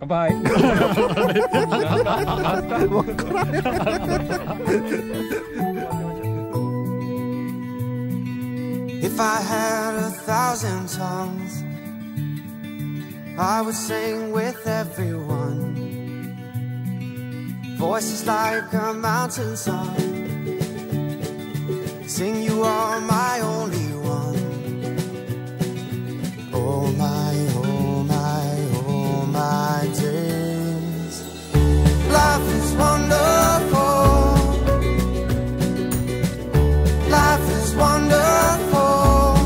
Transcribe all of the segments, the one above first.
乾杯。If I had 1,000 tongues, I would sing with everyone. Voices like a mountain song. Sing you are my only one. Oh my, oh my, oh my days. Life is wonderful. Life is wonderful.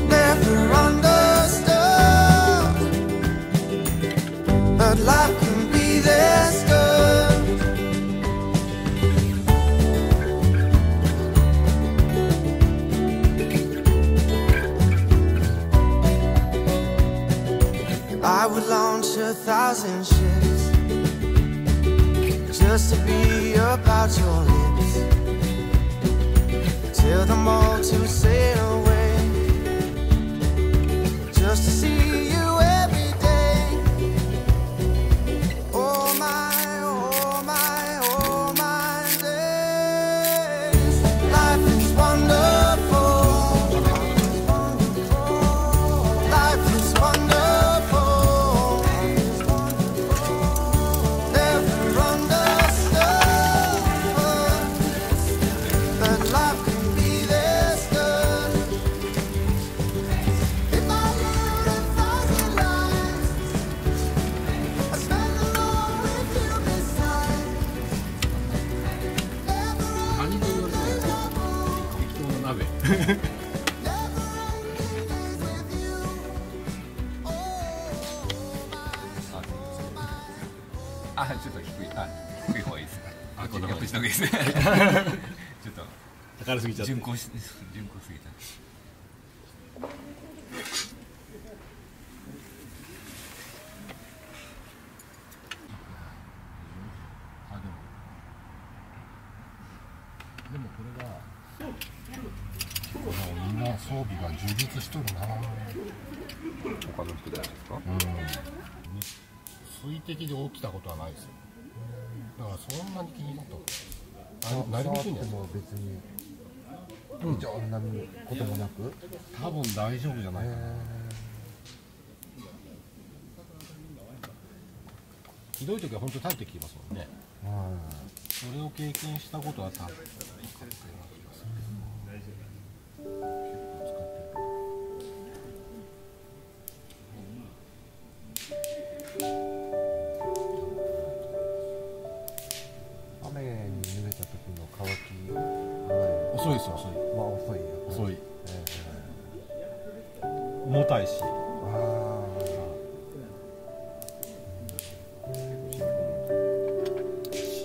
Never understood, but life can be this good. I would launch 1,000 ships just to be about your lips. Tell them all to sail away, just to see you every day. Oh my, oh my, oh my days. Life is wonderful. Life is wonderful. Never understood, but life can be this good. If I lived 1,000 lives, I'd spend them all with you beside. Never カニと言われて適当な鍋。 あ、ちょっと低い。あ、低い方がいいですか。あ、こっちの方がいいですね。ちょっと高すぎちゃって。順行すぎた。あ、でもこれがみんな装備が充実しとるな。他の人じゃないですか。水滴で起きたことはないですよ。だからそんなに気になったことない。なりにくいんじゃないですか。別に異常なこともなく、多分大丈夫じゃないかな。ひどい時は本当に耐えてきますもんね。それを経験したことは多分遅いですよ、遅い。まあ遅いよ。遅い。重たいし。染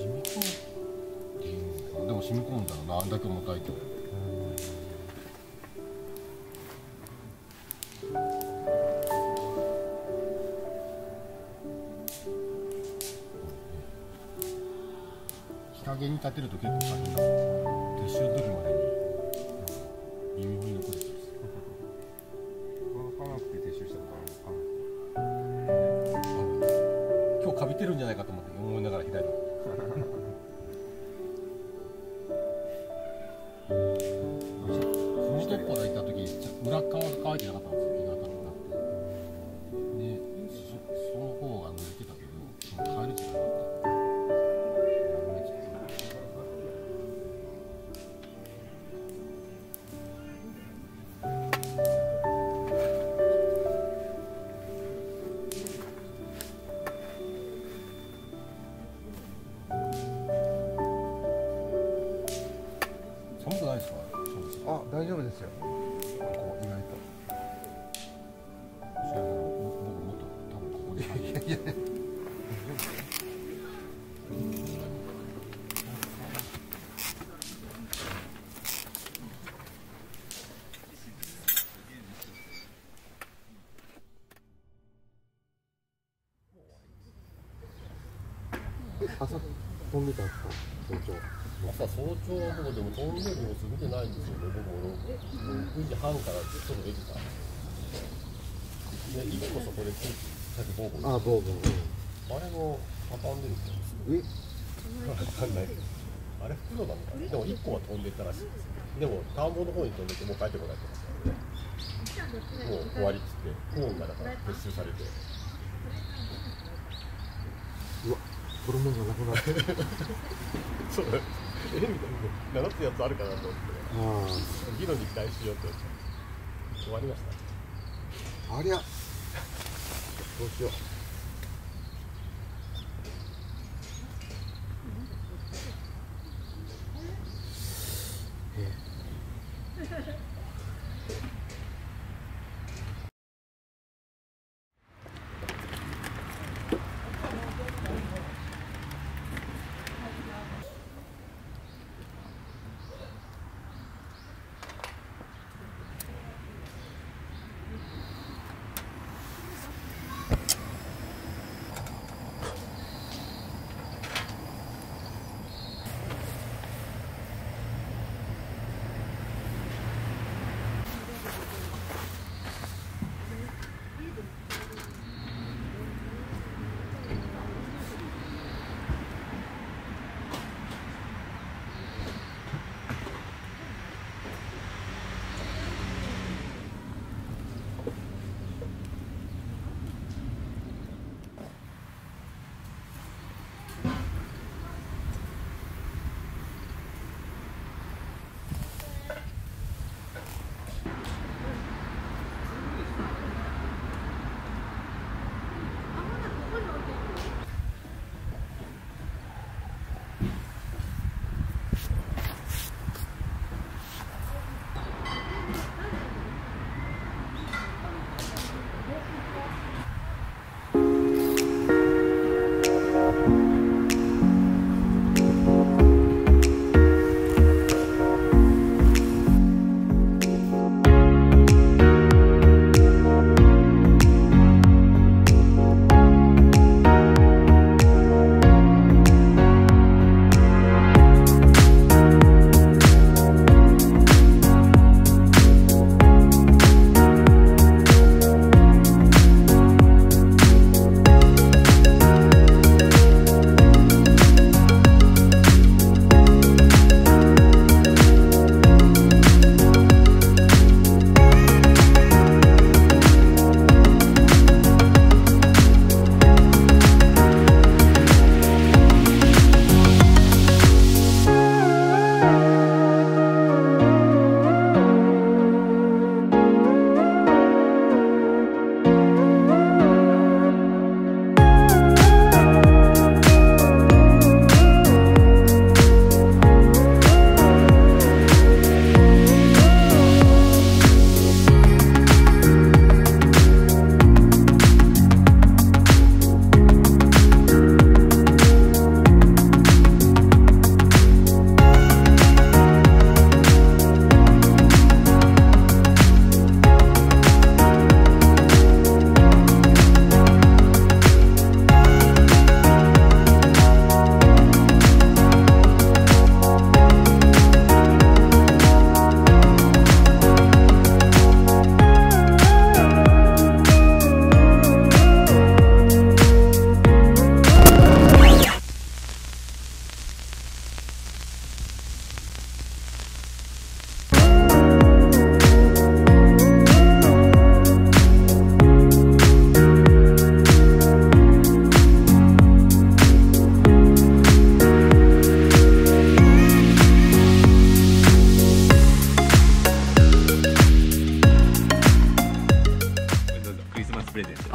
み込むっていうのか。でも染み込むんだろうな、あんだけ重たいと。日陰に立てると結構大変だ。撤収の時までに微妙に残ってます。乾かなくて撤収したことあるのかな。今日カビてるんじゃないかと思いながら開いた。フードッポで行った時裏側が乾いてなかったんですよ。日が当たらなくて。で、その方が濡れてたけど、帰る時間だった。寒くないですか？あ、大丈夫ですよ。ここ意外と。僕もっと多分ここで。いや。朝飛んでたんですか？早朝は僕でも飛んでる様子見てないんですよね。僕も6時半からちょっと出てた。も1個そこでさっきボーボー。あ、ボーボー。あれも畳んでるんですよ。わかんない。あれ袋なのかな。でも1個は飛んでったらしいです。でも田んぼの方に飛んでてもう帰ってこないって言ってましたので、もう終わりっつってコーンがだから撤収されて。うわ、ホルモンがなくなってる。そう。みたいな7つやつあるかなと思って。議論に期待しようって終わりました。ありゃ。どうしよう。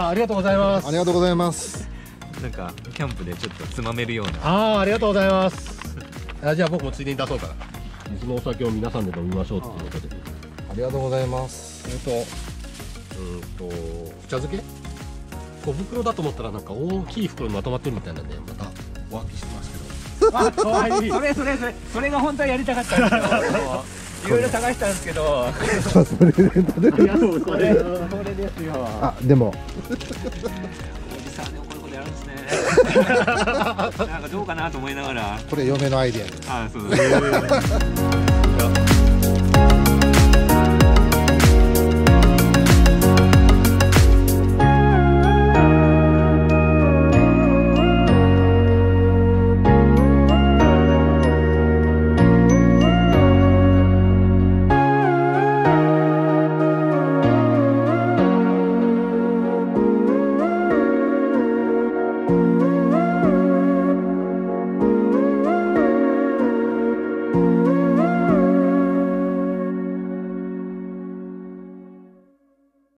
ありがとうございます。ありがとうございます。なんかキャンプでちょっとつまめるような。ありがとうございます。じゃあ僕もついでに出そうかな。水のお酒を皆さんで飲みましょうっていうことで。ありがとうございます。お茶漬け小袋だと思ったらなんか大きい袋にまとまってるみたいなんで、またお分けしてますけど。あ、かわいい。それが本当はやりたかったんですけど、いろいろ探したんですけど。それでそれですよ。あ、でも。おじさんでもこういうことやるんですね。なんかどうかなと思いながら。これ嫁のアイデアです。あ、そうです。